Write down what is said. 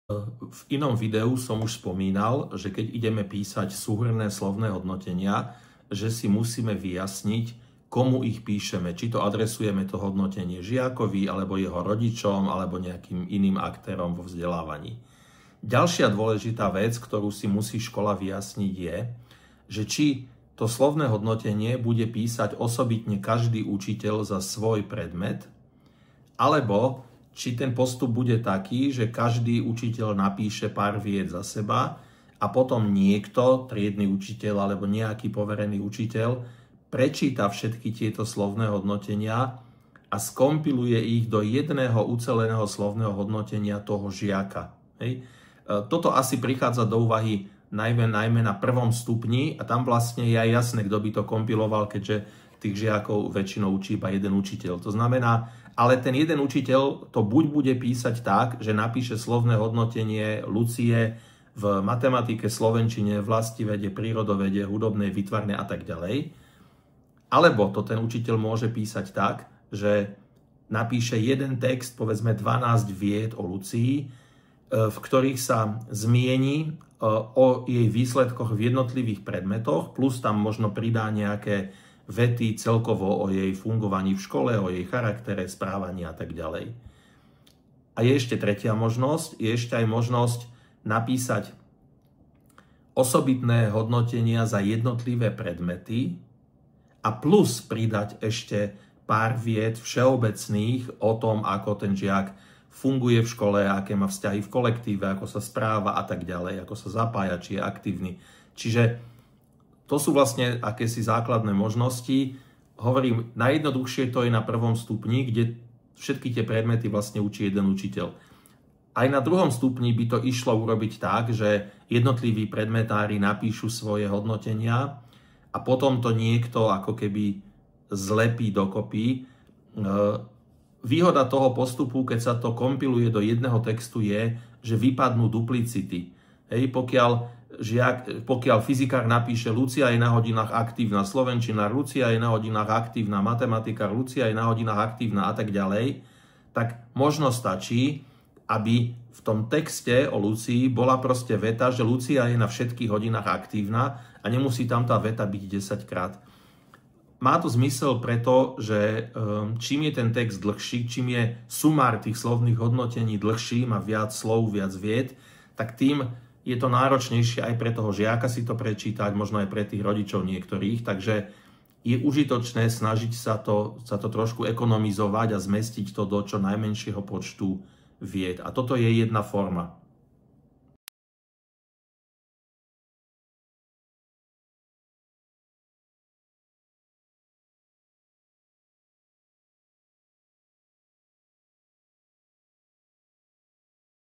V inom videu som už spomínal, že keď ideme písať súhrnné slovné hodnotenia, že si musíme vyjasniť, komu ich píšeme. Či to adresujeme to hodnotenie žiakovi, alebo jeho rodičom, alebo nejakým iným aktérom vo vzdelávaní. Ďalšia dôležitá vec, ktorú si musí škola vyjasniť, je, že či to slovné hodnotenie bude písať osobitne každý učiteľ za svoj predmet, alebo či ten postup bude taký, že každý učiteľ napíše pár vied za seba a potom niekto, triedny učiteľ alebo nejaký poverený učiteľ, prečíta všetky tieto slovné hodnotenia a skompiluje ich do jedného uceleného slovného hodnotenia toho žiaka. Hej. Toto asi prichádza do úvahy najmä na prvom stupni a tam vlastne je aj jasné, kto by to kompiloval, keďže tých žiakov väčšinou učí iba jeden učiteľ. To znamená, ale ten jeden učiteľ to buď bude písať tak, že napíše slovné hodnotenie Lucie v matematike, slovenčine, vlastivede, prírodovede, hudobnej, výtvarnej a tak ďalej. Alebo to ten učiteľ môže písať tak, že napíše jeden text, povedzme 12 vied o Lucii, v ktorých sa zmieni o jej výsledkoch v jednotlivých predmetoch, plus tam možno pridá nejaké vety celkovo o jej fungovaní v škole, o jej charaktere, správaní a tak ďalej. A je ešte tretia možnosť, je ešte aj možnosť napísať osobitné hodnotenia za jednotlivé predmety a plus pridať ešte pár vied všeobecných o tom, ako ten žiak funguje v škole, aké má vzťahy v kolektíve, ako sa správa a tak ďalej, ako sa zapája, či je aktívny. Čiže to sú vlastne akési základné možnosti. Hovorím, najjednoduchšie to je na prvom stupni, kde všetky tie predmety vlastne učí jeden učiteľ. Aj na druhom stupni by to išlo urobiť tak, že jednotliví predmetári napíšu svoje hodnotenia a potom to niekto ako keby zlepí dokopy. Výhoda toho postupu, keď sa to kompiluje do jedného textu, je, že vypadnú duplicity. Hej, pokiaľ fyzikár napíše Lucia je na hodinách aktívna, slovenčina Lucia je na hodinách aktívna, matematika Lucia je na hodinách aktívna a tak ďalej, tak možno stačí, aby v tom texte o Lucii bola proste veta, že Lucia je na všetkých hodinách aktívna a nemusí tam tá veta byť 10 krát. Má to zmysel preto, že čím je ten text dlhší, čím je sumár tých slovných hodnotení dlhší, má viac slov, viac vied, tak tým je to náročnejšie aj pre toho žiaka si to prečítať, možno aj pre tých rodičov niektorých, takže je užitočné snažiť sa to trošku ekonomizovať a zmestiť to do čo najmenšieho počtu vied. A toto je jedna forma.